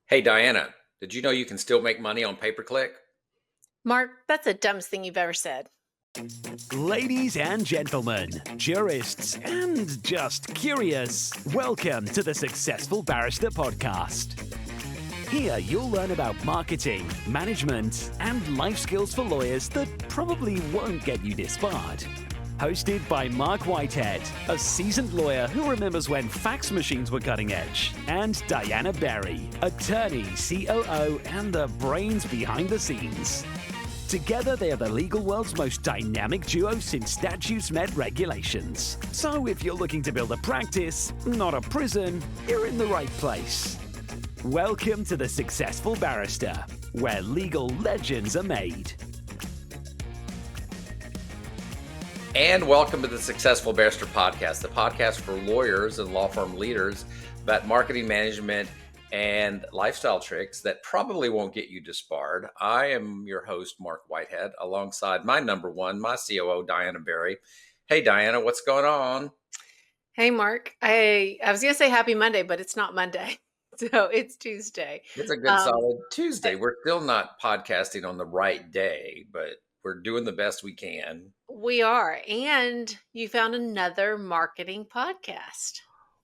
Hey, Diana, did you know you can still make money on pay-per-click? Mark, that's the dumbest thing you've ever said. Ladies and gentlemen, jurists and just curious, welcome to the Successful Barrister podcast. Here you'll learn about marketing, management, and life skills for lawyers that probably won't get you disbarred. Hosted by Marc Whitehead, a seasoned lawyer who remembers when fax machines were cutting edge, and Diana Berry, attorney, COO, and the brains behind the scenes. Together, they are the legal world's most dynamic duo since statutes met regulations. So if you're looking to build a practice, not a prison, you're in the right place. Welcome to the Successful Barrister, where legal legends are made. And welcome to the Successful Barrister podcast, the podcast for lawyers and law firm leaders about marketing management and lifestyle tricks that probably won't get you disbarred. I am your host, Marc Whitehead, alongside my number one, my COO, Diana Berry. Hey, Diana, what's going on? Hey, Mark. I was going to say happy Monday, but it's not Monday. So it's Tuesday. It's a good solid Tuesday. We're still not podcasting on the right day, but we're doing the best we can. We are. And you found another marketing podcast.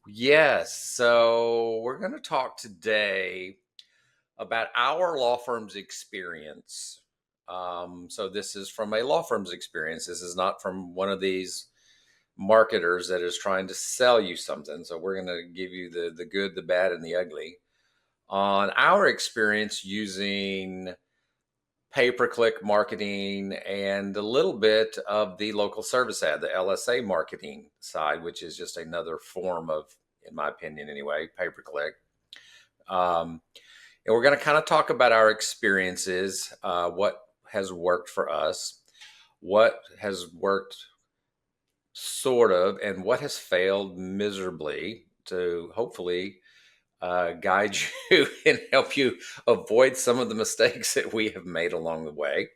Yes. So we're going to talk today about our law firm's experience. So this is from a law firm's experience. This is not from one of these marketers that is trying to sell you something. So we're going to give you the good, the bad, and the ugly on our experience using pay-per-click marketing and a little bit of the local service ad, the LSA marketing side, which is just another form of, in my opinion anyway, pay-per-click. And we're going to kind of talk about our experiences, what has worked for us, what has worked sort of, and what has failed miserably to hopefully guide you and help you avoid some of the mistakes that we have made along the way.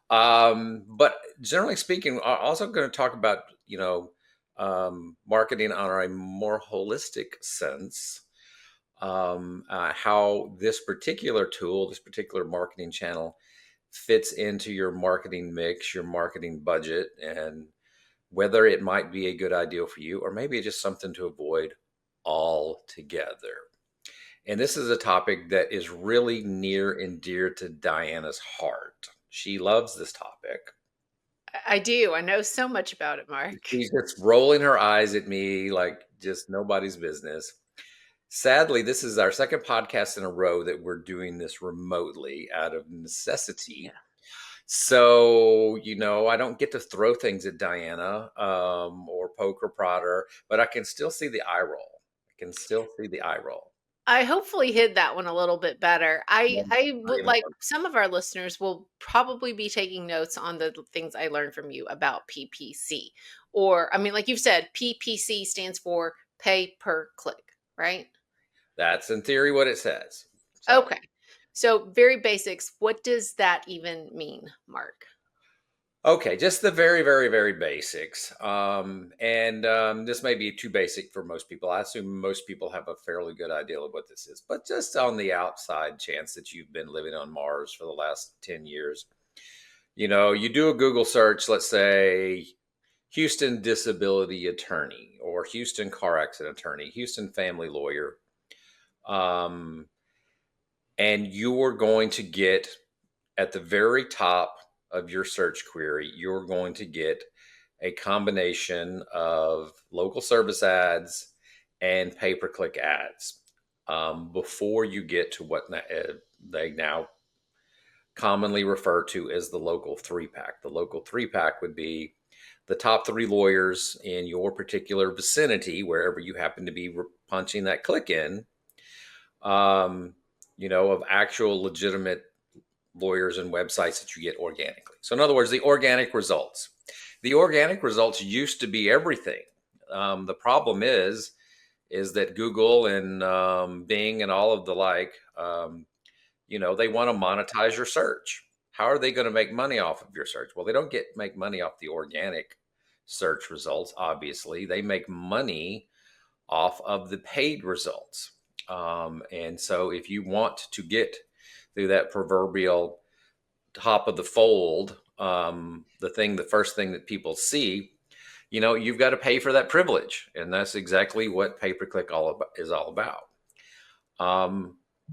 But generally speaking, I'm also going to talk about, marketing on a more holistic sense. How this particular tool, this particular marketing channel fits into your marketing mix, your marketing budget, and whether it might be a good idea for you, or maybe just something to avoid altogether. And this is a topic that is really near and dear to Diana's heart. She loves this topic. I do. I know so much about it, Mark. She's just rolling her eyes at me like just nobody's business. Sadly, this is our second podcast in a row that we're doing this remotely out of necessity. Yeah. So, I don't get to throw things at Diana or poke or prod her, but I can still see the eye roll. I hopefully hid that one a little bit better. I would like some of our listeners will probably be taking notes on the things I learned from you about PPC. Or, I mean, like you've said, PPC stands for pay per click, right? That's in theory what it says. So. Okay. So very basics. What does that even mean, Mark? Okay, just the very, very, very basics. This may be too basic for most people. I assume most people have a fairly good idea of what this is, but just on the outside chance that you've been living on Mars for the last 10 years, you do a Google search, let's say Houston disability attorney or Houston car accident attorney, Houston family lawyer. And you're going to get at the very top of your search query, you're going to get a combination of local service ads and pay-per-click ads before you get to what they now commonly refer to as the local 3-pack. The local 3-pack would be the top 3 lawyers in your particular vicinity, wherever you happen to be punching that click in, of actual legitimate lawyers and websites that you get organically. So in other words, the organic results. The organic results used to be everything. The problem is that Google and Bing and all of the like, they want to monetize your search. How are they going to make money off of your search? Well, they don't make money off the organic search results, obviously. They make money off of the paid results. And so if you want to get through that proverbial top of the fold, the first thing that people see, you've got to pay for that privilege. And that's exactly what pay-per-click is all about.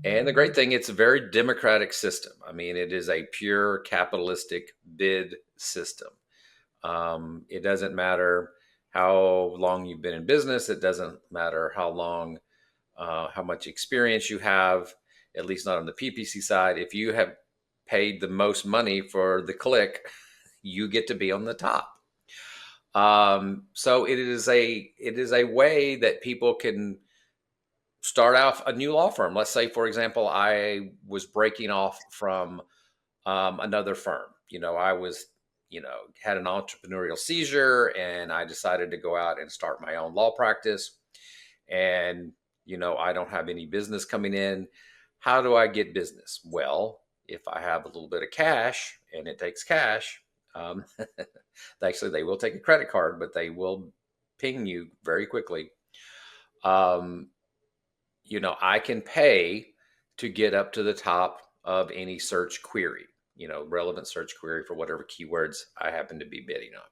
And the great thing, it's a very democratic system. I mean, it is a pure capitalistic bid system. It doesn't matter how long you've been in business. It doesn't matter how much experience you have, at least not on the PPC side. If you have paid the most money for the click, you get to be on the top. So it is a way that people can start off a new law firm. Let's say, for example, I was breaking off from another firm. I was, had an entrepreneurial seizure, and I decided to go out and start my own law practice. And, I don't have any business coming in. How do I get business? Well, if I have a little bit of cash, and it takes cash, actually, they will take a credit card, but they will ping you very quickly. I can pay to get up to the top of any search query, relevant search query for whatever keywords I happen to be bidding on.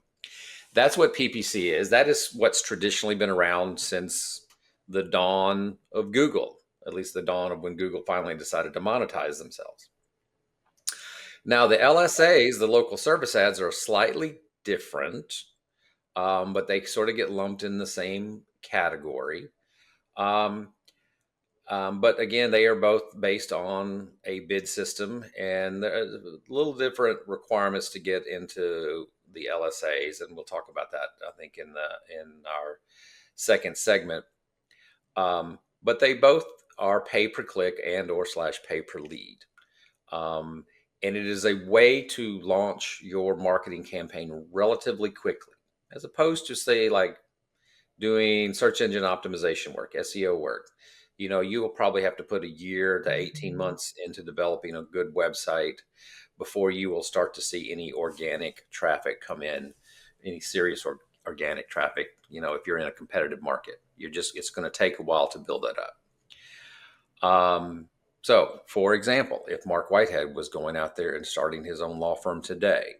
That's what PPC is. That is what's traditionally been around since the dawn of Google, at least the dawn of when Google finally decided to monetize themselves. Now, the LSAs, the local service ads, are slightly different, but they sort of get lumped in the same category. But again, they are both based on a bid system, and there are little different requirements to get into the LSAs, and we'll talk about that, I think, in our second segment. But they both are pay per click and/or /pay per lead. And it is a way to launch your marketing campaign relatively quickly, as opposed to, say, like doing search engine optimization work, SEO work. You will probably have to put a year to 18 months into developing a good website before you will start to see any organic traffic come in, any serious organic traffic. If you're in a competitive market, it's going to take a while to build that up. So, for example, if Marc Whitehead was going out there and starting his own law firm today,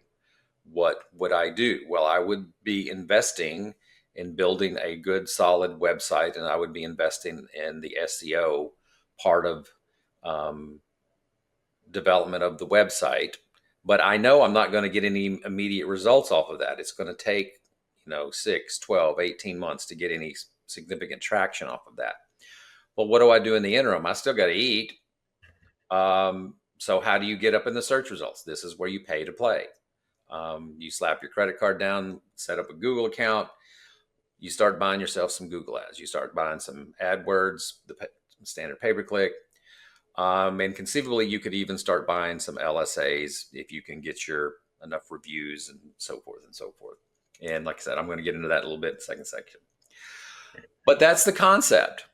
what would I do? Well, I would be investing in building a good, solid website, and I would be investing in the SEO part of development of the website. But I know I'm not going to get any immediate results off of that. It's going to take 6, 12, 18 months to get any significant traction off of that. Well, what do I do in the interim? I still got to eat. So how do you get up in the search results? This is where you pay to play. You slap your credit card down, set up a Google account. You start buying yourself some Google ads. You start buying some AdWords, the standard pay-per-click. And conceivably, you could even start buying some LSAs if you can get your enough reviews and so forth and so forth. And like I said, I'm going to get into that a little bit in the second section. But that's the concept.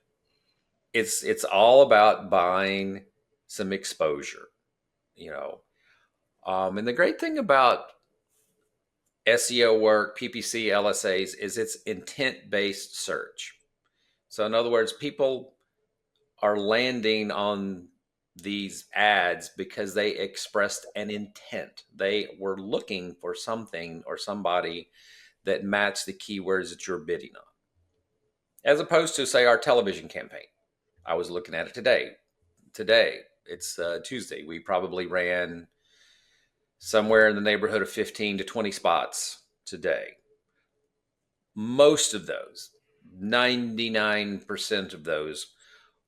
It's all about buying some exposure, and the great thing about SEO work, PPC, LSAs, is it's intent-based search. So in other words, people are landing on these ads because they expressed an intent. They were looking for something or somebody that matched the keywords that you're bidding on. As opposed to, say, our television campaign. I was looking at it today. Today, it's Tuesday. We probably ran somewhere in the neighborhood of 15 to 20 spots today. Most of those, 99% of those,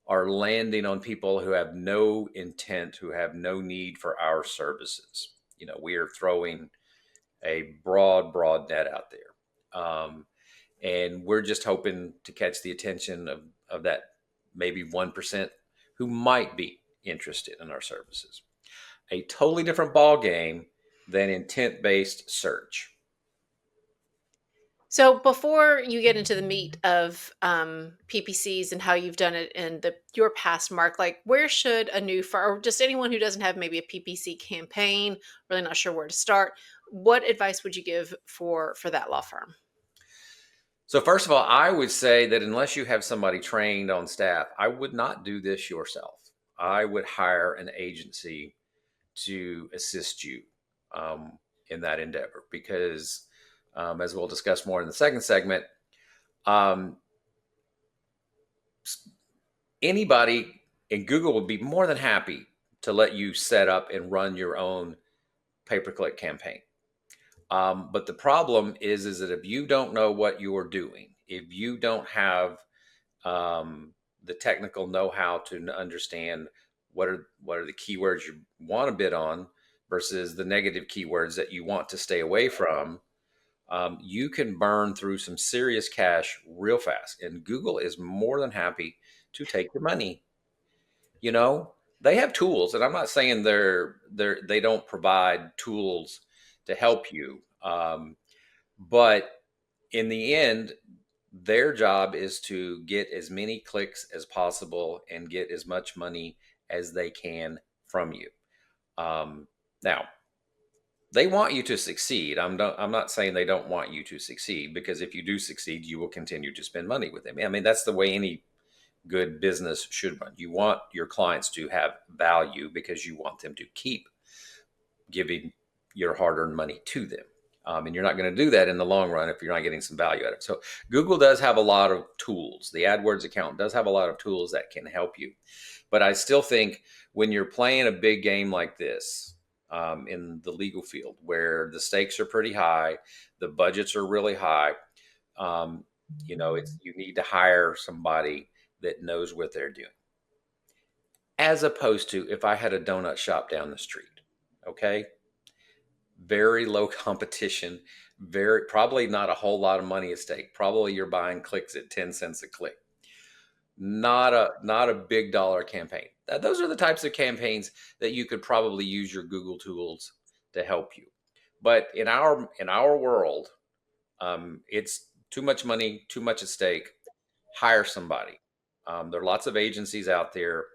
are landing on people who have no intent, who have no need for our services. We are throwing a broad net out there. And we're just hoping to catch the attention of that maybe 1% who might be interested in our services. A totally different ball game than intent-based search. So before you get into the meat of PPCs and how you've done it in your past, Marc, like where should a new firm, or just anyone who doesn't have maybe a PPC campaign, really not sure where to start, what advice would you give for that law firm? So first of all, I would say that unless you have somebody trained on staff, I would not do this yourself. I would hire an agency to assist you um, in that endeavor because, as we'll discuss more in the second segment, um, anybody in Google would be more than happy to let you set up and run your own pay-per-click campaign. But the problem is that if you don't know what you're doing, if you don't have the technical know-how to understand what are the keywords you want to bid on versus the negative keywords that you want to stay away from, you can burn through some serious cash real fast. And Google is more than happy to take your money. You know, they have tools, and I'm not saying they don't provide tools to help you, but in the end, their job is to get as many clicks as possible and get as much money as they can from you. Now, they want you to succeed. I'm not saying they don't want you to succeed, because if you do succeed, you will continue to spend money with them. I mean, that's the way any good business should run. You want your clients to have value because you want them to keep giving your hard-earned money to them. And you're not going to do that in the long run if you're not getting some value out of it. So Google does have a lot of tools. The AdWords account does have a lot of tools that can help you. But I still think when you're playing a big game like this in the legal field, where the stakes are pretty high, the budgets are really high, you need to hire somebody that knows what they're doing. As opposed to if I had a donut shop down the street, okay? Very low competition, probably not a whole lot of money at stake. Probably you're buying clicks at 10 cents a click. Not a big dollar campaign. Those are the types of campaigns that you could probably use your Google tools to help you. But in our world, it's too much money, too much at stake. Hire somebody. There are lots of agencies out there.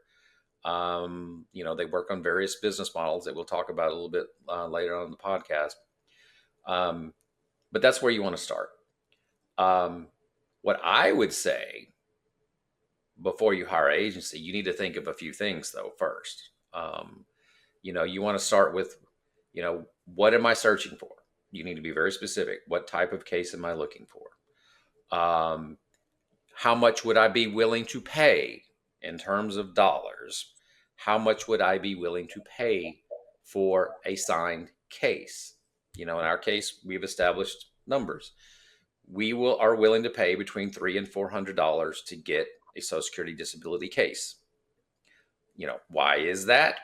They work on various business models that we'll talk about a little bit later on in the podcast. But that's where you want to start. What I would say before you hire an agency, you need to think of a few things though first. You want to start with, what am I searching for? You need to be very specific. What type of case am I looking for? How much would I be willing to pay in terms of dollars? How much would I be willing to pay for a signed case? In our case, we've established numbers. We are willing to pay between $300 and $400 to get a Social Security disability case. Why is that?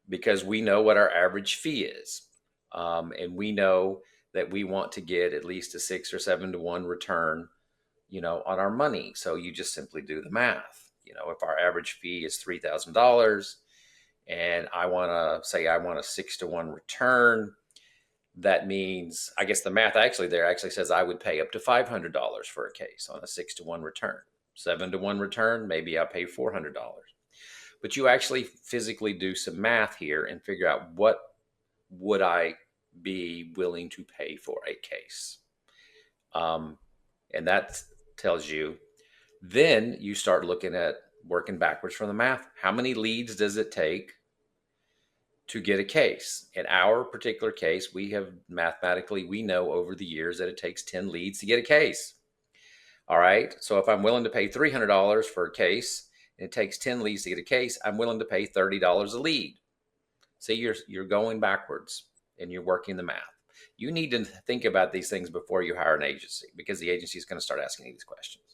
Because we know what our average fee is. And we know that we want to get at least a 6 or 7 to 1 return, on our money. So you just simply do the math. If our average fee is $3,000 and I want a 6 to 1 return, that means, I guess the math actually says I would pay up to $500 for a case on a 6 to 1 return. 7 to 1 return, maybe I'll pay $400. But you actually physically do some math here and figure out what would I be willing to pay for a case. And that tells you, then you start looking at working backwards from the math. How many leads does it take to get a case? In our particular case, we know over the years that it takes 10 leads to get a case. All right. So if I'm willing to pay $300 for a case and it takes 10 leads to get a case, I'm willing to pay $30 a lead. See, you're going backwards and you're working the math. You need to think about these things before you hire an agency, because the agency is going to start asking you these questions.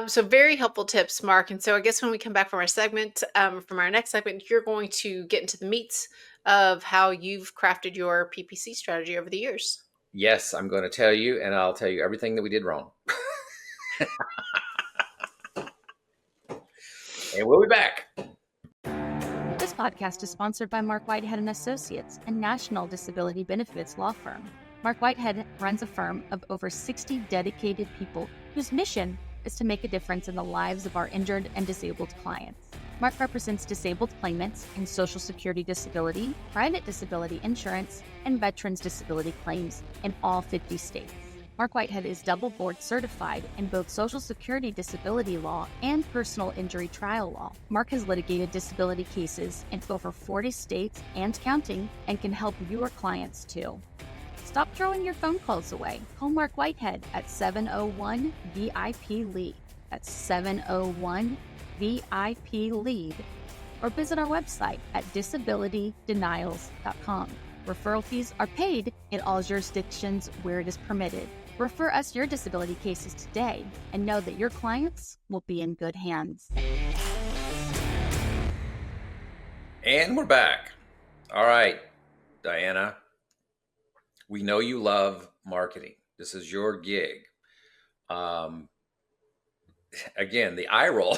So very helpful tips, Marc. And so I guess when we come back from our next segment, you're going to get into the meats of how you've crafted your PPC strategy over the years. Yes, I'm going to tell you, and I'll tell you everything that we did wrong. And we'll be back. This podcast is sponsored by Marc Whitehead Associates, a national disability benefits law firm. Marc Whitehead runs a firm of over 60 dedicated people whose mission is to make a difference in the lives of our injured and disabled clients. Marc represents disabled claimants in Social Security disability, private disability insurance, and veterans disability claims in all 50 states. Marc Whitehead is double board certified in both Social Security disability law and personal injury trial law. Marc has litigated disability cases in over 40 states and counting and can help your clients too. Stop throwing your phone calls away. Call Marc Whitehead at 701-VIP-LEAD. That's 701-VIP-LEAD. Or visit our website at disabilitydenials.com. Referral fees are paid in all jurisdictions where it is permitted. Refer us your disability cases today and know that your clients will be in good hands. And we're back. All right, Diana. We know you love marketing. This is your gig. Again, the eye roll.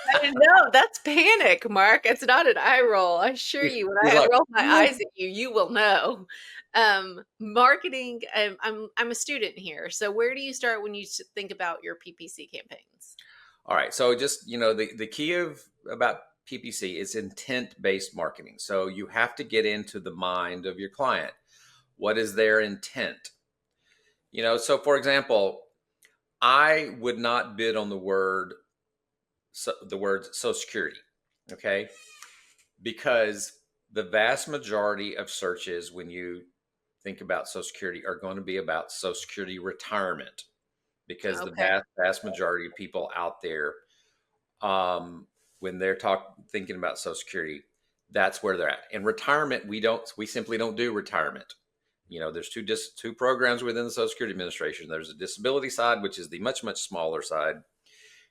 I know, that's panic, Mark. It's not an eye roll. I assure you, when I roll my eyes at you, you will know. Marketing, I'm a student here. So where do you start when you think about your PPC campaigns? All right. So just, the key about PPC is intent-based marketing. So you have to get into the mind of your client. What is their intent? So for example, I would not bid on the word Social Security, okay? Because the vast majority of searches when you think about Social Security are going to be about Social Security retirement, because the vast majority of people out there, when they're thinking about Social Security, that's where they're at. In retirement, we simply don't do retirement. There's two programs within the Social Security Administration. There's a disability side, which is the much, much smaller side.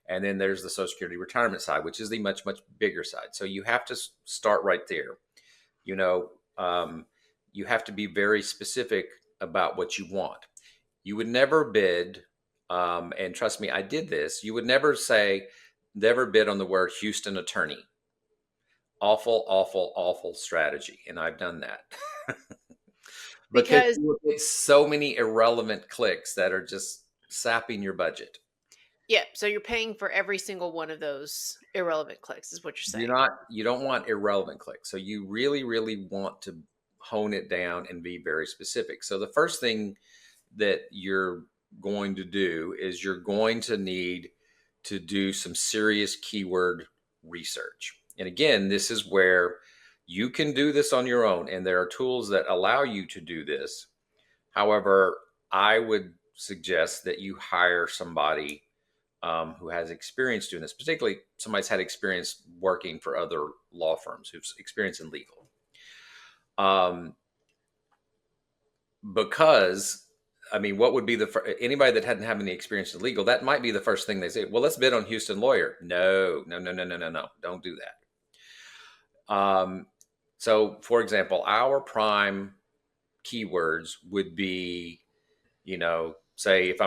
And then there's the Social Security retirement side, which is the much, much bigger side. So you have to start right there. You have to be very specific about what you want. You would never bid, and trust me, I did this. You would never bid on the word Houston attorney. Awful, awful, awful strategy. And I've done that. Because it's so many irrelevant clicks that are just sapping your budget. Yeah, so you're paying for every single one of those irrelevant clicks, is what you're saying. You don't want irrelevant clicks. So you really, really want to hone it down and be very specific. So the first thing that you're going to do is you're going to need to do some serious keyword research. And again, this is where you can do this on your own, and there are tools that allow you to do this. However, I would suggest that you hire somebody who has experience doing this, particularly somebody's had experience working for other law firms, who's experienced in legal. Because, what would be anybody that hadn't had any experience in legal, that might be the first thing they say. Well, let's bid on Houston lawyer. No. Don't do that. So for example, our prime keywords would be, say if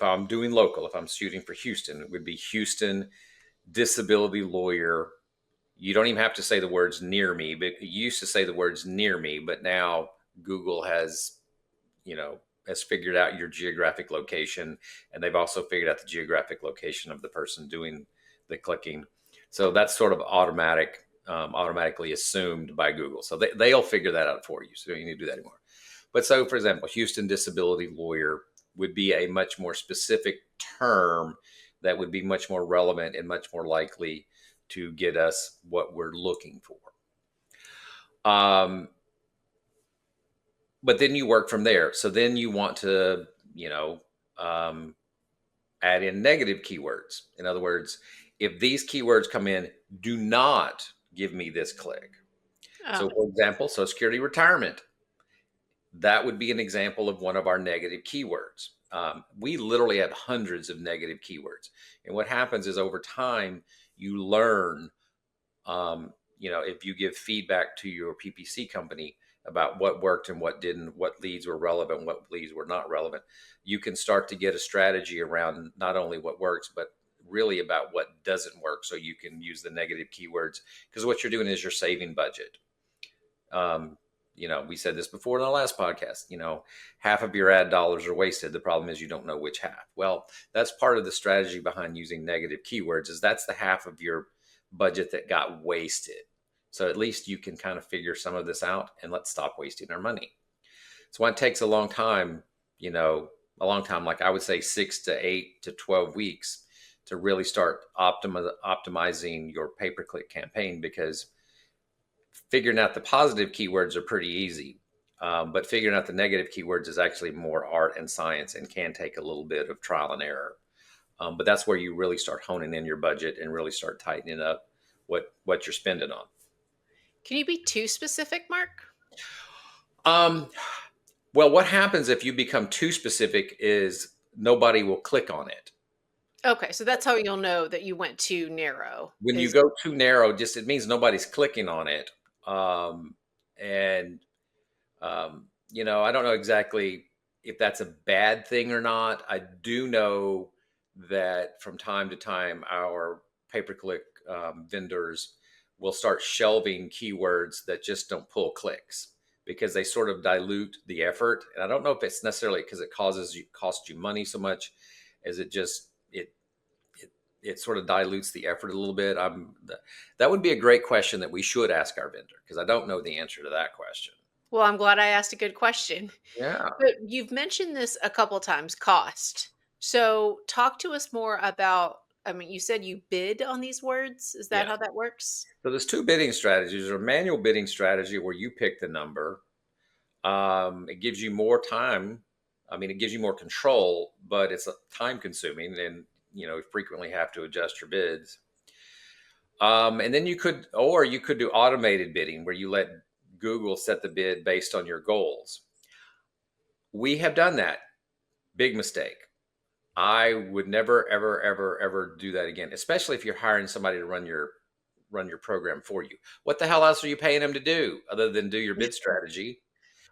I'm doing local, if I'm shooting for Houston, it would be Houston disability lawyer. You don't even have to say the words near me, but you used to say the words near me, but now Google has figured out your geographic location, and they've also figured out the geographic location of the person doing the clicking. So that's sort of automatically assumed by Google. So they'll figure that out for you. So you don't need to do that anymore. But so for example, Houston disability lawyer would be a much more specific term that would be much more relevant and much more likely to get us what we're looking for. But then you work from there. So then you want to, add in negative keywords. In other words, if these keywords come in, do not give me this click. So for example, Social Security retirement. That would be an example of one of our negative keywords. We literally have hundreds of negative keywords. And what happens is over time, you learn, if you give feedback to your PPC company about what worked and what didn't, what leads were relevant, what leads were not relevant, you can start to get a strategy around not only what works, but really about what doesn't work. So you can use the negative keywords, because what you're doing is you're saving budget. We said this before in the last podcast, half of your ad dollars are wasted. The problem is you don't know which half. Well, that's part of the strategy behind using negative keywords, is that's the half of your budget that got wasted. So at least you can kind of figure some of this out, and let's stop wasting our money. So it takes a long time, a long time, like I would say 6 to 8 to 12 weeks to really start optimizing your pay-per-click campaign, because figuring out the positive keywords are pretty easy. But figuring out the negative keywords is actually more art and science and can take a little bit of trial and error. But that's where you really start honing in your budget and really start tightening up what you're spending on. Can you be too specific, Marc? Um, well, what happens if you become too specific is nobody will click on it. Okay, so that's how you'll know that you went too narrow. When you Is go too narrow, just it means nobody's clicking on it. And I don't know exactly if that's a bad thing or not. I do know that from time to time, our pay-per-click vendors will start shelving keywords that just don't pull clicks, because they sort of dilute the effort. And I don't know if it's necessarily because it costs you money so much as it sort of dilutes the effort a little bit. That would be a great question that we should ask our vendor, because I don't know the answer to that question. Well, I'm glad I asked a good question. Yeah. But you've mentioned this a couple times, cost. So talk to us more about, I mean, you said you bid on these words. Is that Yeah. how that works? So there's two bidding strategies. There's a manual bidding strategy where you pick the number. It gives you more time. I mean, it gives you more control, but it's time consuming, and you frequently have to adjust your bids. And then you could do automated bidding, where you let Google set the bid based on your goals. We have done that. Big mistake. I would never, ever, ever, ever do that again, especially if you're hiring somebody to run your program for you. What the hell else are you paying them to do other than do your bid strategy?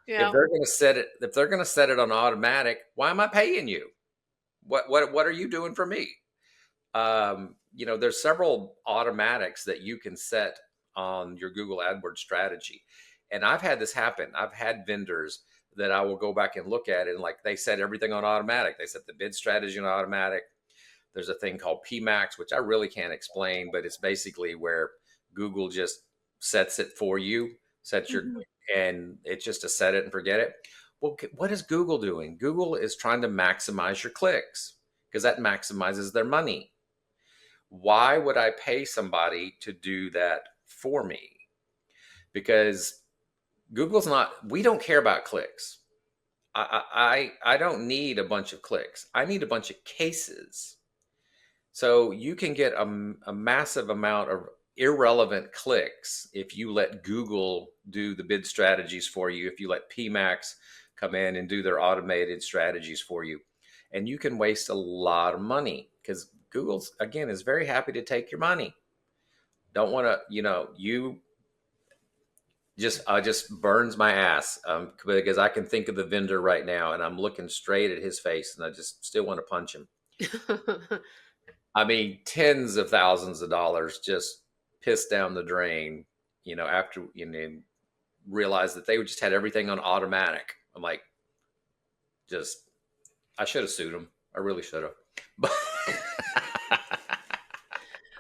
If Yeah. they're going to set it on automatic, why am I paying you? What are you doing for me? There's several automatics that you can set on your Google AdWords strategy. And I've had this happen. I've had vendors that I will go back and look at it, and like they set everything on automatic. They set the bid strategy on automatic. There's a thing called PMax, which I really can't explain, but it's basically where Google just sets it for you, and it's just to set it and forget it. Well, what is Google doing? Google is trying to maximize your clicks, because that maximizes their money. Why would I pay somebody to do that for me? Because we don't care about clicks. I don't need a bunch of clicks. I need a bunch of cases. So you can get a massive amount of irrelevant clicks if you let Google do the bid strategies for you, if you let PMax come in and do their automated strategies for you. And you can waste a lot of money, because Google, again, is very happy to take your money. Don't want to, just burns my ass, because I can think of the vendor right now and I'm looking straight at his face and I just still want to punch him. I mean, tens of thousands of dollars just pissed down the drain, after, realized that they just had everything on automatic. I'm like, I should have sued him. I really should have.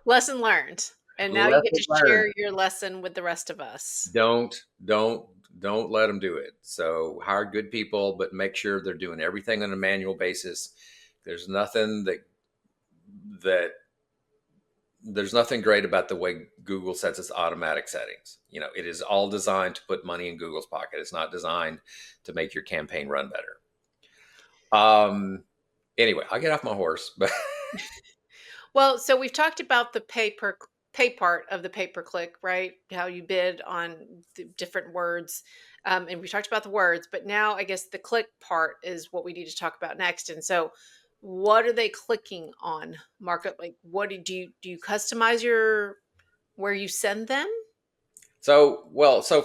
Lesson learned. And now you get to share your lesson with the rest of us. Don't let them do it. So hire good people, but make sure they're doing everything on a manual basis. There's nothing there's nothing great about the way Google sets its automatic settings. It is all designed to put money in Google's pocket. It's not designed to make your campaign run better. Anyway, I'll get off my horse, but well, so we've talked about the pay part of the pay-per-click, right? How you bid on the different words. And we talked about the words, but now I guess the click part is what we need to talk about next. And so what are they clicking on, Marc? Like, what do you customize where you send them? So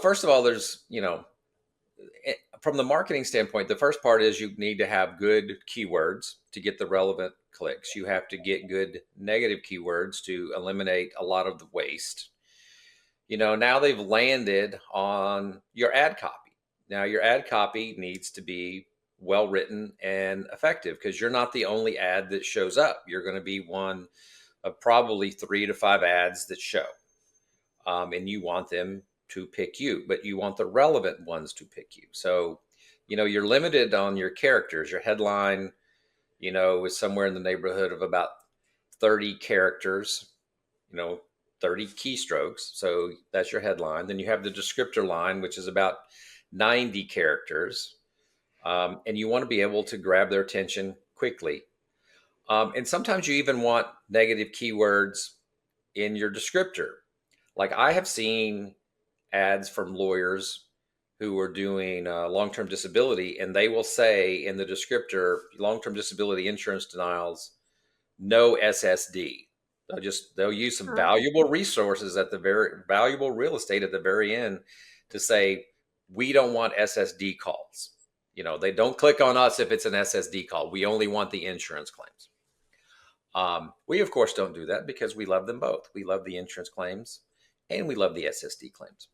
first of all, there's, from the marketing standpoint, the first part is you need to have good keywords to get the relevant clicks. You have to get good negative keywords to eliminate a lot of the waste. Now they've landed on your ad copy. Now your ad copy needs to be well written and effective, because you're not the only ad that shows up. You're going to be one of probably 3 to 5 ads that show. And you want them to pick you, but you want the relevant ones to pick you. So you're limited on your characters. Your headline, is somewhere in the neighborhood of about 30 characters, 30 keystrokes. So that's your headline. Then you have the descriptor line, which is about 90 characters. And you want to be able to grab their attention quickly. And sometimes you even want negative keywords in your descriptor. Like I have seen ads from lawyers who are doing long-term disability, and they will say in the descriptor, long-term disability insurance denials, no SSD. They'll use some valuable resources at the very valuable real estate at the very end to say, we don't want SSD calls. They don't click on us if it's an SSD call. We only want the insurance claims. We of course don't do that because we love them both. We love the insurance claims and we love the SSD claims.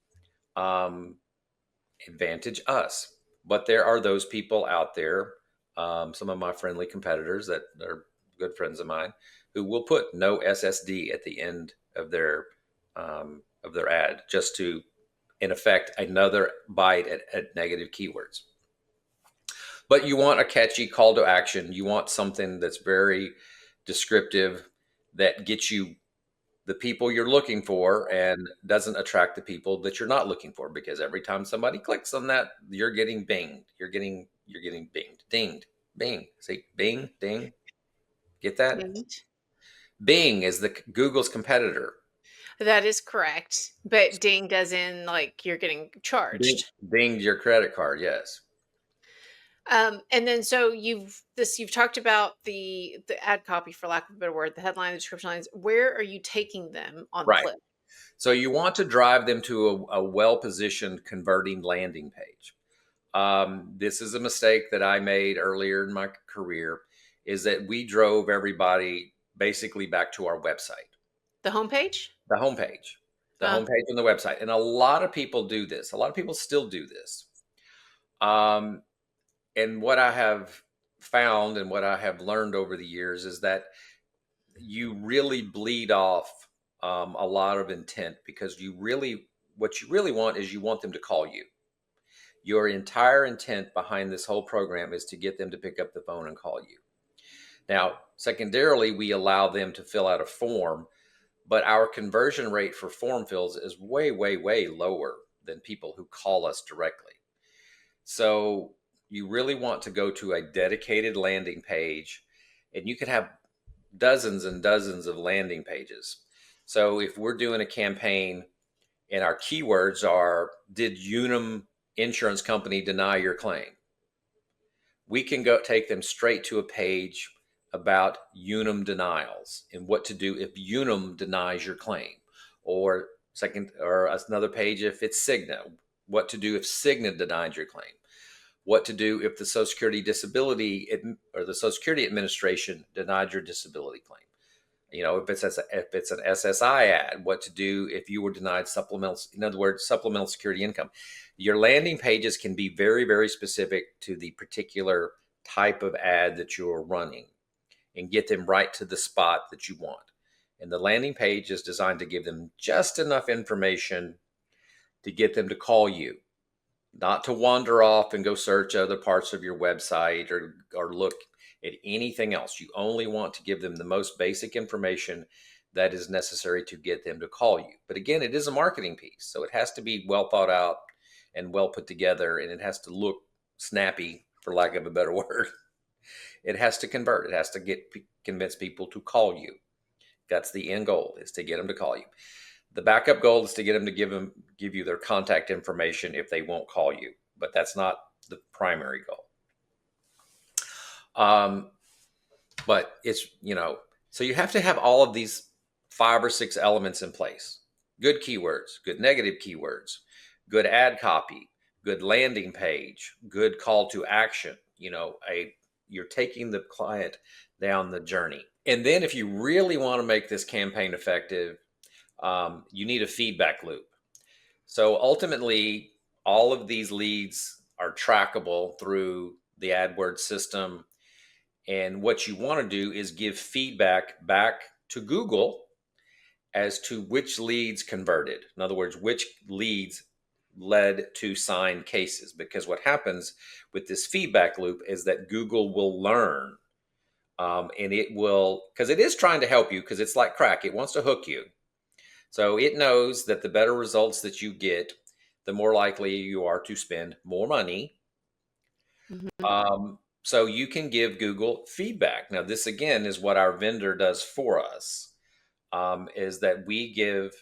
Advantage us. But there are those people out there, some of my friendly competitors that are good friends of mine, who will put no SSD at the end of their ad just to, in effect, another bite at negative keywords. But you want a catchy call to action. You want something that's very descriptive that gets you the people you're looking for and doesn't attract the people that you're not looking for, because every time somebody clicks on that, you're getting binged. You're getting binged, dinged, bing. See, bing, ding. Get that? Dinged. Bing is the Google's competitor. That is correct. But dinged as in like you're getting charged. Dinged your credit card, yes. And then so you've talked about the ad copy, for lack of a better word, the headline, the description lines. Where are you taking them on the clip? So you want to drive them to a well-positioned converting landing page. This is a mistake that I made earlier in my career, is that we drove everybody basically back to our website. The homepage? The homepage. The homepage on the website. And a lot of people do this. A lot of people still do this. And what I have found and what I have learned over the years is that you really bleed off a lot of intent, because what you really want is you want them to call you. Your entire intent behind this whole program is to get them to pick up the phone and call you. Now, secondarily, we allow them to fill out a form, but our conversion rate for form fills is way, way, way lower than people who call us directly. So you really want to go to a dedicated landing page, and you can have dozens and dozens of landing pages. So if we're doing a campaign and our keywords are, did Unum Insurance Company deny your claim? We can go take them straight to a page about Unum denials and what to do if Unum denies your claim, or another page if it's Cigna, what to do if Cigna denied your claim, what to do if the Social Security Disability or the Social Security Administration denied your disability claim. If it's an SSI ad, what to do if you were denied supplemental, in other words, supplemental security income. Your landing pages can be very, very specific to the particular type of ad that you're running and get them right to the spot that you want. And the landing page is designed to give them just enough information to get them to call you, not to wander off and go search other parts of your website or look at anything else. You only want to give them the most basic information that is necessary to get them to call you. But again, it is a marketing piece, so it has to be well thought out and well put together, and it has to look snappy, for lack of a better word. It has to convert. It has to convince people to call you. That's the end goal, is to get them to call you. The backup goal is to get them to give you their contact information if they won't call you, but that's not the primary goal. But it's, so you have to have all of these 5 or 6 elements in place. Good keywords, good negative keywords, good ad copy, good landing page, good call to action. You're taking the client down the journey. And then if you really want to make this campaign effective, you need a feedback loop. So ultimately, all of these leads are trackable through the AdWords system. And what you want to do is give feedback back to Google as to which leads converted. In other words, which leads led to signed cases, because what happens with this feedback loop is that Google will learn, and it will, because it is trying to help you, because it's like crack, it wants to hook you. So it knows that the better results that you get, the more likely you are to spend more money. So you can give Google feedback. Now, this again is what our vendor does for us, is that we give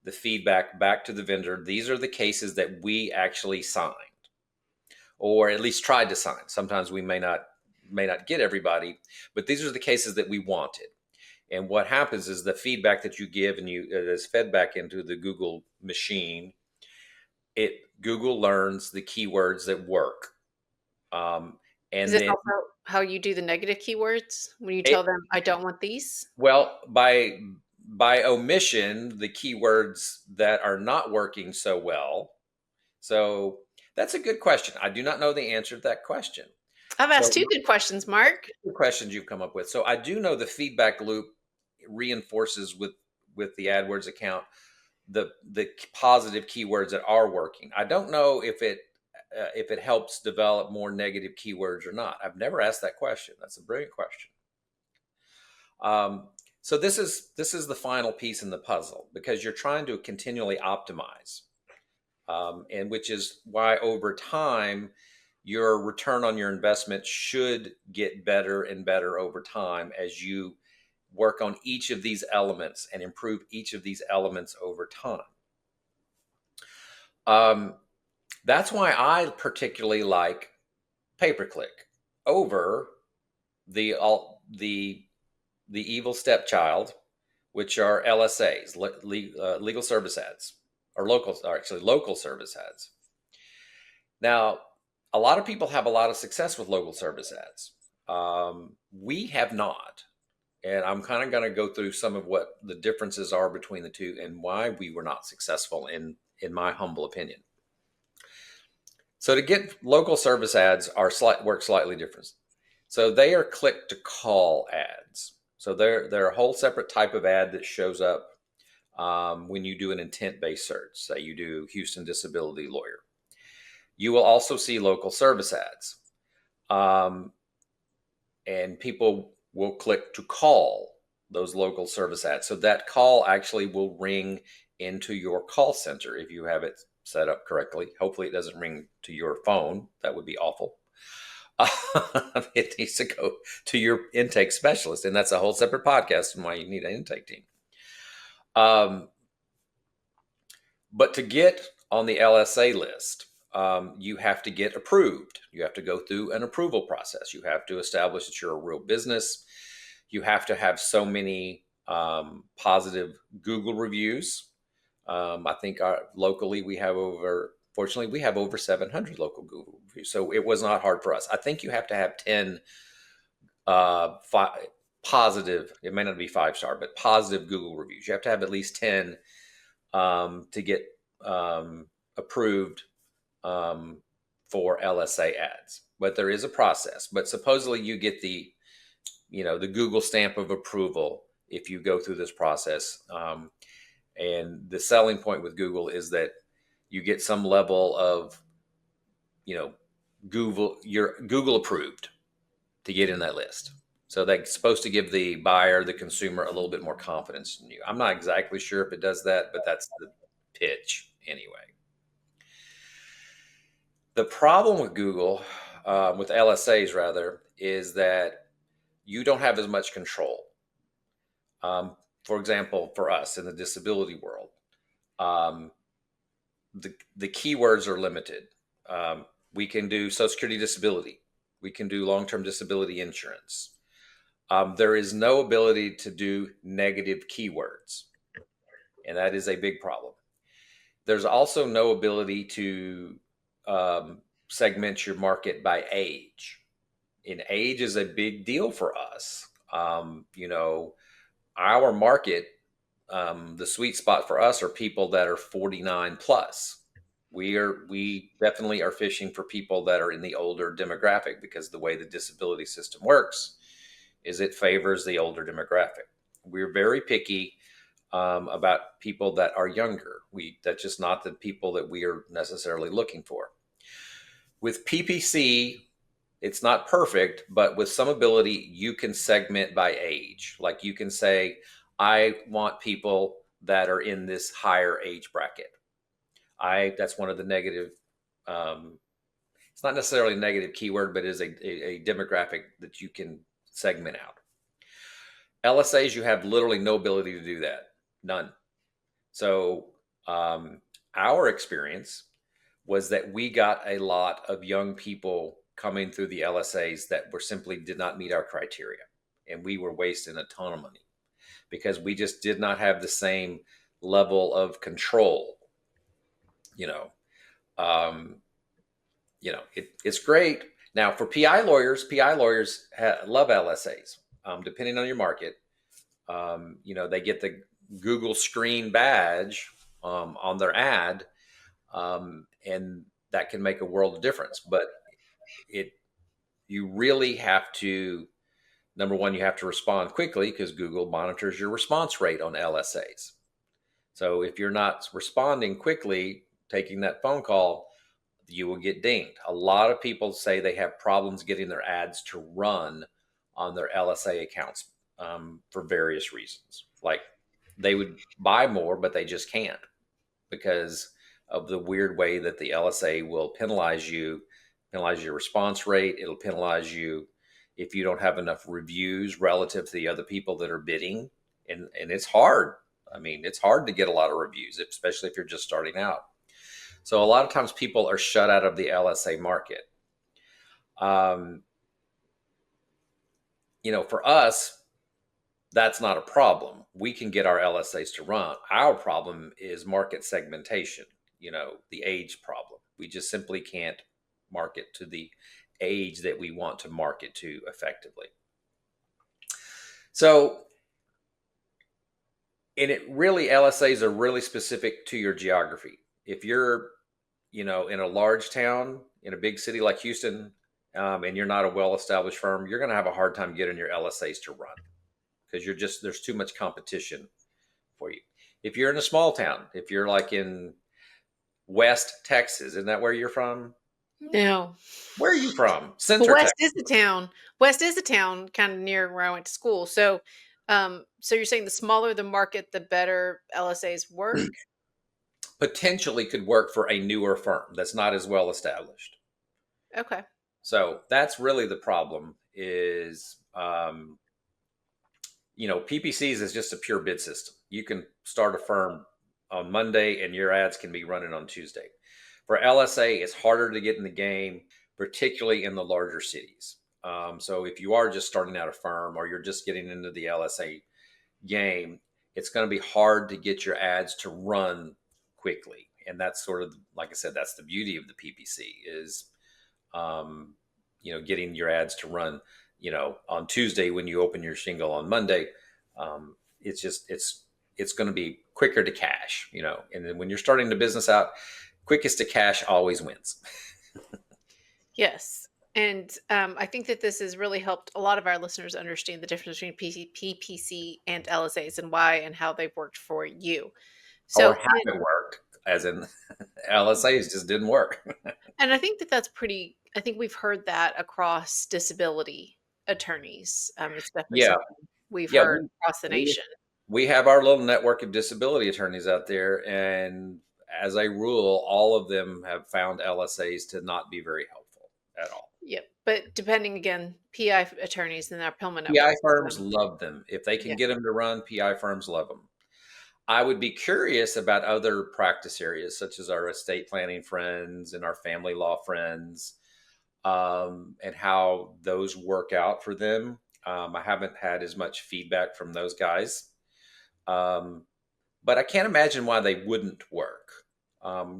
the feedback back to the vendor. These are the cases that we actually signed, or at least tried to sign. Sometimes we may not get everybody, but these are the cases that we wanted. And what happens is the feedback that you give and it is fed back into the Google machine. Google learns the keywords that work. And Is this then, also how you do the negative keywords when you tell them, I don't want these? well, by omission, the keywords that are not working so well. So that's a good question. I do not know the answer to that question. I've asked two good questions, Marc. Good questions you've come up with. So I do know the feedback loop reinforces with the AdWords account the positive keywords that are working. I don't know if it helps develop more negative keywords or not. I've never asked that question. That's a brilliant question. So this is the final piece in the puzzle, because you're trying to continually optimize, and which is why over time your return on your investment should get better and better over time as you work on each of these elements and improve each of these elements over time. That's why I particularly like pay-per-click over the evil stepchild, which are LSAs, legal service ads, or local service ads. Now, a lot of people have a lot of success with local service ads. We have not. And I'm kind of going to go through some of what the differences are between the two and why we were not successful, in my humble opinion. So to get local service ads work slightly different. So they are click to call ads. So they're a whole separate type of ad that shows up when you do an intent-based search. Say you do Houston Disability Lawyer. You will also see local service ads. And people will click to call those local service ads. So that call actually will ring into your call center if you have it set up correctly. Hopefully it doesn't ring to your phone. That would be awful. It needs to go to your intake specialist, and that's a whole separate podcast on why you need an intake team. But to get on the LSA list, you have to get approved. You have to go through an approval process. You have to establish that you're a real business. You have to have so many positive Google reviews. I think locally fortunately, we have over 700 local Google reviews. So it was not hard for us. I think you have to have 10 positive, it may not be 5-star, but positive Google reviews. You have to have at least 10 to get approved for LSA ads. But there is a process. But supposedly you get the Google stamp of approval if you go through this process. And the selling point with Google is that you get some level of, you're Google approved to get in that list. So that's supposed to give the buyer, the consumer, a little bit more confidence in you. I'm not exactly sure if it does that, but that's the pitch anyway. The problem with Google, with LSAs rather, is that you don't have as much control. For example, for us in the disability world, the keywords are limited. We can do Social Security disability. We can do long-term disability insurance. There is no ability to do negative keywords, and that is a big problem. There's also no ability to segment your market by age. And age is a big deal for us. Our market, the sweet spot for us are people that are 49 plus. We definitely are fishing for people that are in the older demographic, because the way the disability system works is it favors the older demographic. We're very picky about people that are younger. That's just not the people that we are necessarily looking for. With PPC, it's not perfect, but with some ability, you can segment by age. Like you can say, I want people that are in this higher age bracket. That's one of the negative, it's not necessarily a negative keyword, but it is a demographic that you can segment out. LSAs, you have literally no ability to do that. None. So our experience was that we got a lot of young people coming through the LSAs that were simply did not meet our criteria. And we were wasting a ton of money because we just did not have the same level of control. It's great. Now for PI lawyers love LSAs. Depending on your market, they get the Google screen badge on their ad, and that can make a world of difference. But you really have to, number one, you have to respond quickly because Google monitors your response rate on LSAs. So if you're not responding quickly, taking that phone call, you will get dinged. A lot of people say they have problems getting their ads to run on their LSA accounts for various reasons. Like they would buy more, but they just can't because of the weird way that the LSA will penalize your response rate. It'll penalize you if you don't have enough reviews relative to the other people that are bidding. And it's hard. I mean, it's hard to get a lot of reviews, especially if you're just starting out. So a lot of times people are shut out of the LSA market. For us, that's not a problem. We can get our LSAs to run. Our problem is market segmentation, the age problem. We just simply can't market to the age that we want to market to effectively. So, LSAs are really specific to your geography. If you're, in a large town, in a big city like Houston, and you're not a well-established firm, you're going to have a hard time getting your LSAs to run because there's too much competition for you. If you're in a small town, if you're like in West Texas, isn't that where you're from? No. Where are you from? Center West Texas. is a town. West is a town kind of near where I went to school. So, so you're saying the smaller the market, the better LSAs work? Potentially could work for a newer firm that's not as well established. Okay. So that's really the problem is, PPCs is just a pure bid system. You can start a firm on Monday and your ads can be running on Tuesday. For LSA, it's harder to get in the game, particularly in the larger cities. So if you are just starting out a firm or you're just getting into the LSA game, it's going to be hard to get your ads to run quickly. And that's sort of, like I said, that's the beauty of the PPC is, getting your ads to run, on Tuesday when you open your shingle on Monday. It's going to be quicker to cash, and then when you're starting the business out, quickest to cash always wins. Yes. And I think that this has really helped a lot of our listeners understand the difference between PPC and LSAs and why and how they've worked for you. So Or haven't worked, as in LSAs just didn't work. And I think that that's I think we've heard that across disability attorneys. It's definitely Yeah. something we've heard across the nation. We have our little network of disability attorneys out there, and as a rule, all of them have found LSAs to not be very helpful at all. Yep. But depending again, PI attorneys and our Pillman PI network. firms love them. If they can get them to run, PI firms love them. I would be curious about other practice areas, such as our estate planning friends and our family law friends, and how those work out for them. I haven't had as much feedback from those guys, but I can't imagine why they wouldn't work.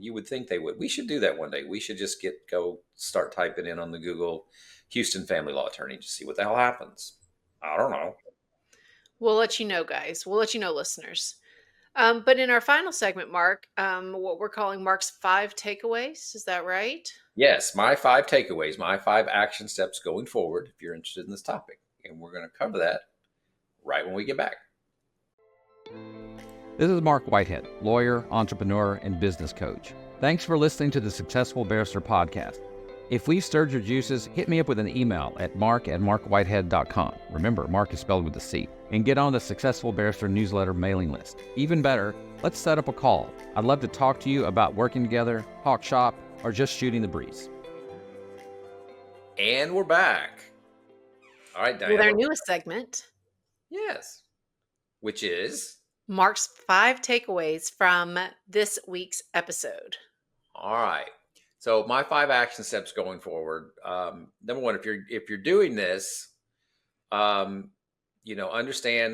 You would think they would. We should do that one day. We should just go start typing in on the Google Houston family law attorney to see what the hell happens. I don't know. We'll let you know, guys. We'll let you know, listeners. But in our final segment, Marc, what we're calling Marc's 5 takeaways. Is that right? Yes, my 5 takeaways, my 5 action steps going forward, if you're interested in this topic. And we're going to cover that right when we get back. This is Marc Whitehead, lawyer, entrepreneur, and business coach. Thanks for listening to the Successful Barrister podcast. If we've stirred your juices, hit me up with an email at marc@marcwhitehead.com. Remember, Marc is spelled with a C. And get on the Successful Barrister newsletter mailing list. Even better, let's set up a call. I'd love to talk to you about working together, talk shop, or just shooting the breeze. And we're back. All right, Diana. With our newest segment. Yes. Which is? Marc's 5 takeaways from this week's episode. All right. So my 5 action steps going forward. Number one, if you're doing this, understand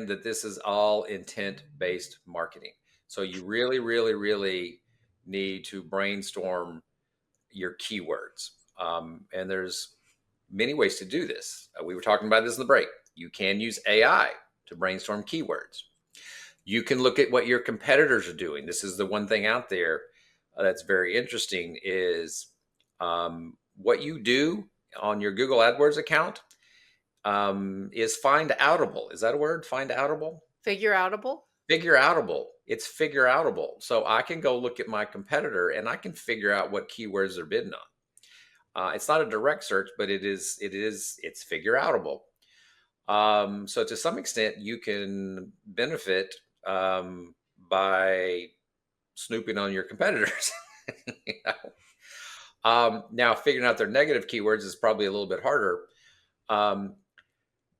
that this is all intent-based marketing. So you really, really, really need to brainstorm your keywords. And there's many ways to do this. We were talking about this in the break. You can use AI to brainstorm keywords. You can look at what your competitors are doing. This is the one thing out there that's very interesting is what you do on your Google AdWords account is find outable. Is that a word? Find outable? Figure outable? Figure outable. It's figure outable. So I can go look at my competitor and I can figure out what keywords they're bidding on. It's not a direct search, but it's figure outable. So to some extent, you can benefit by snooping on your competitors. Now, figuring out their negative keywords is probably a little bit harder.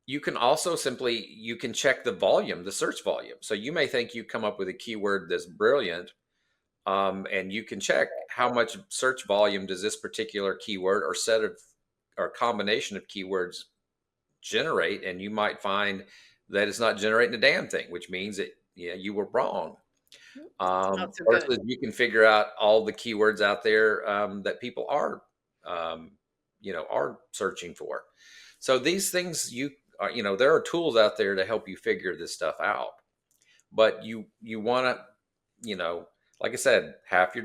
You can also you can check the volume, the search volume. So you may think you come up with a keyword that's brilliant, and you can check how much search volume does this particular keyword or combination of keywords generate, and you might find that it's not generating a damn thing, which means that you were wrong. Versus you can figure out all the keywords out there that people are searching for. So these things there are tools out there to help you figure this stuff out. But you want to, like I said, half your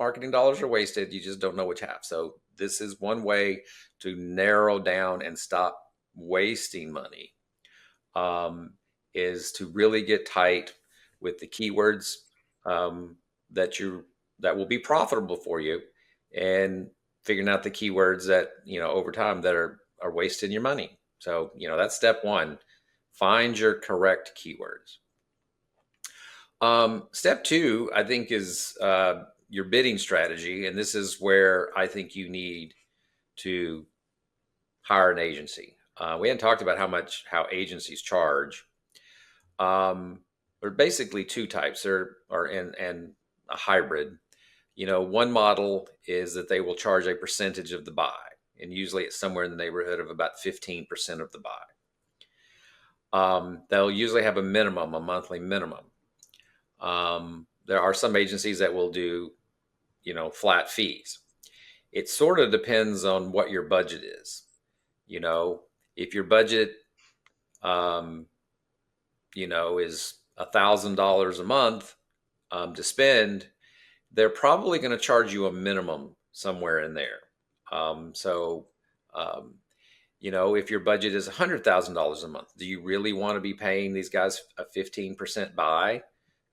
marketing dollars are wasted. You just don't know which half. So this is one way to narrow down and stop wasting money, is to really get tight with the keywords that will be profitable for you, and figuring out the keywords that over time that are wasting your money. So that's step one. Find your correct keywords. Step two, I think, is your bidding strategy, and this is where I think you need to hire an agency. We hadn't talked about how agencies charge. There are basically two types, and a hybrid. One model is that they will charge a percentage of the buy, and usually it's somewhere in the neighborhood of about 15% of the buy. They'll usually have a monthly minimum. There are some agencies that will do, flat fees. It sort of depends on what your budget is. If your budget, is $1,000 a month to spend, they're probably going to charge you a minimum somewhere in there. If your budget is $100,000 a month, do you really want to be paying these guys a 15% buy?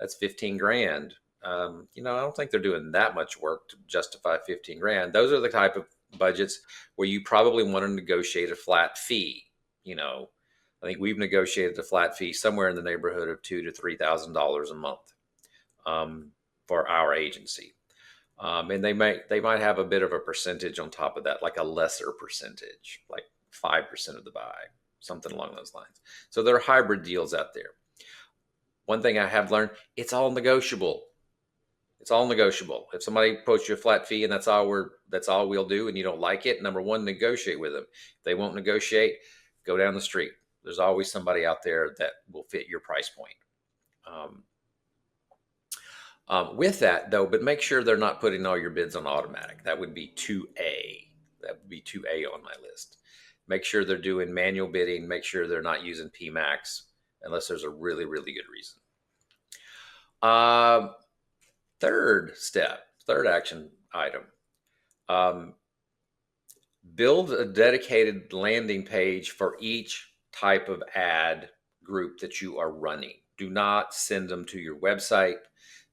That's 15 grand. I don't think they're doing that much work to justify 15 grand. Those are the type of budgets where you probably want to negotiate a flat fee. I think we've negotiated a flat fee somewhere in the neighborhood of $2,000 to $3,000 a month for our agency. And they might have a bit of a percentage on top of that, like a lesser percentage, like 5% of the buy, something along those lines. So there are hybrid deals out there. One thing I have learned, it's all negotiable. It's all negotiable. If somebody quotes you a flat fee and that's all we'll do, and you don't like it, number one, negotiate with them. If they won't negotiate, go down the street. There's always somebody out there that will fit your price point. With that, though, but make sure they're not putting all your bids on automatic. That would be 2A. That would be 2A on my list. Make sure they're doing manual bidding. Make sure they're not using PMAX unless there's a really, really good reason. Third action item. Build a dedicated landing page for each type of ad group that you are running. Do not send them to your website.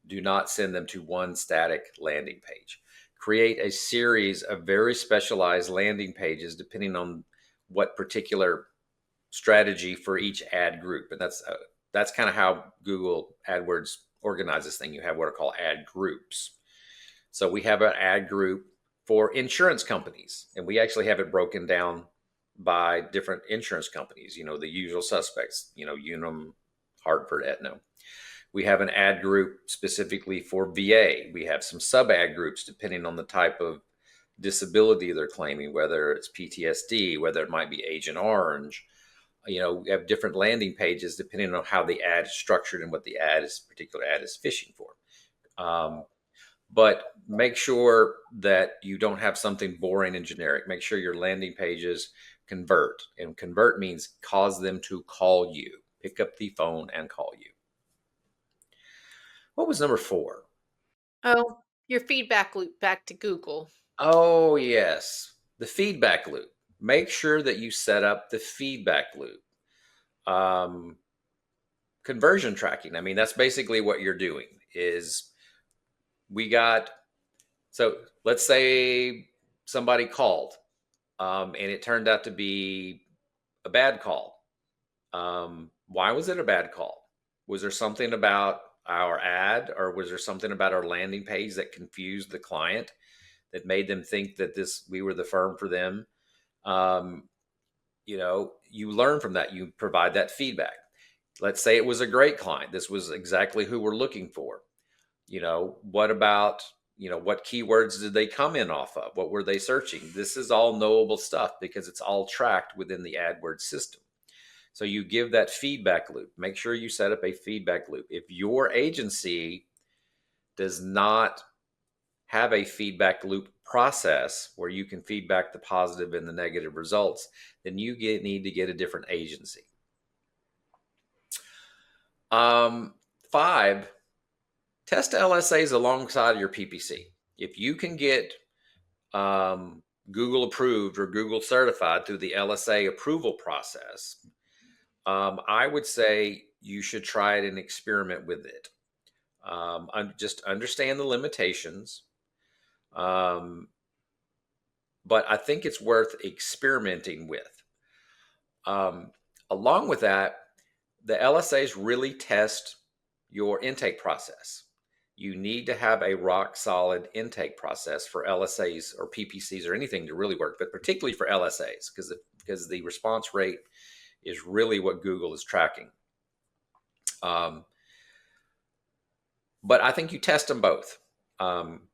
Do not send them to one static landing page. Create a series of very specialized landing pages depending on what particular strategy for each ad group. And that's kind of how Google AdWords organizes this thing. You have what are called ad groups. So we have an ad group for insurance companies, and we actually have it broken down by different insurance companies, the usual suspects, Unum, Hartford, Aetna. We have an ad group specifically for VA. We have some sub ad groups depending on the type of disability they're claiming, whether it's PTSD, whether it might be Agent Orange. We have different landing pages depending on how the ad is structured and what the particular ad is fishing for. But make sure that you don't have something boring and generic. Make sure your landing pages convert. And convert means cause them to call you. Pick up the phone and call you. What was number 4? Oh, your feedback loop back to Google. Oh, yes. The feedback loop. Make sure that you set up the feedback loop. Conversion tracking. I mean, that's basically what you're doing is so let's say somebody called and it turned out to be a bad call. Why was it a bad call? Was there something about our ad, or was there something about our landing page that confused the client that made them think that we were the firm for them? You learn from that. You provide that feedback. Let's say it was a great client. This was exactly who we're looking for. What about, what keywords did they come in off of? What were they searching? This is all knowable stuff because it's all tracked within the AdWords system. So you give that feedback loop. Make sure you set up a feedback loop. If your agency does not have a feedback loop process where you can feedback the positive and the negative results, then you need to get a different agency. 5, test LSAs alongside your PPC. If you can get Google approved or Google certified through the LSA approval process, I would say you should try it and experiment with it. Just understand the limitations. But I think it's worth experimenting with. Along with that, the LSAs really test your intake process. You need to have a rock solid intake process for LSAs or PPCs or anything to really work, but particularly for LSAs because the response rate is really what Google is tracking. But I think you test them both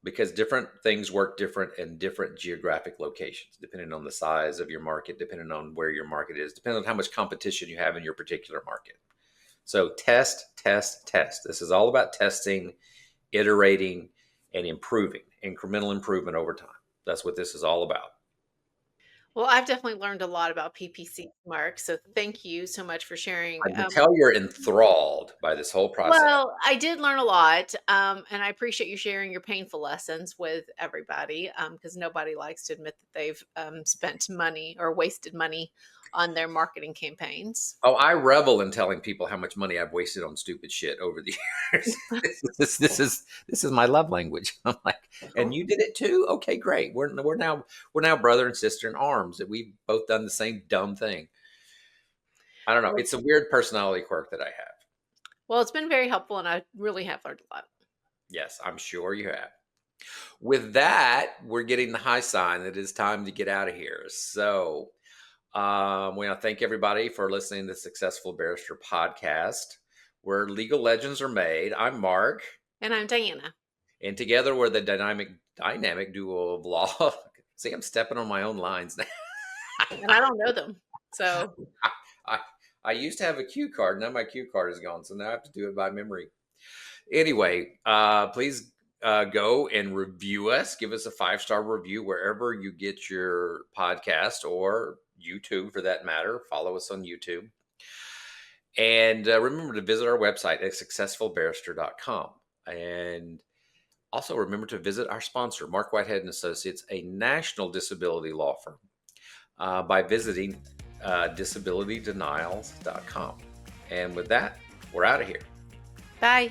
because different things work different in different geographic locations, depending on the size of your market, depending on where your market is, depending on how much competition you have in your particular market. So test, test, test. This is all about testing, iterating, and improving, incremental improvement over time. That's what this is all about. Well, I've definitely learned a lot about PPC, Marc. So thank you so much for sharing. I can tell you're enthralled by this whole process. Well, I did learn a lot, and I appreciate you sharing your painful lessons with everybody because nobody likes to admit that they've spent money or wasted money on their marketing campaigns. Oh, I revel in telling people how much money I've wasted on stupid shit over the years. This is my love language. I'm like, and you did it too? Okay, great. We're now brother and sister in arms that we've both done the same dumb thing. I don't know. It's a weird personality quirk that I have. Well, it's been very helpful, and I really have learned a lot. Yes, I'm sure you have. With that, we're getting the high sign that it's time to get out of here. So we want to thank everybody for listening to the Successful Barrister podcast, where legal legends are made. I'm Marc. And I'm Diana. And together we're the dynamic duo of law. See, I'm stepping on my own lines now. And I don't know them. So I used to have a cue card. Now my cue card is gone. So now I have to do it by memory. Anyway, please go and review us. Give us a 5-star review wherever you get your podcast, or YouTube for that matter. Follow us on YouTube. And remember to visit our website at successfulbarrister.com. And also remember to visit our sponsor, Marc Whitehead Associates, a national disability law firm, by visiting disabilitydenials.com. And with that, We're out of here. Bye.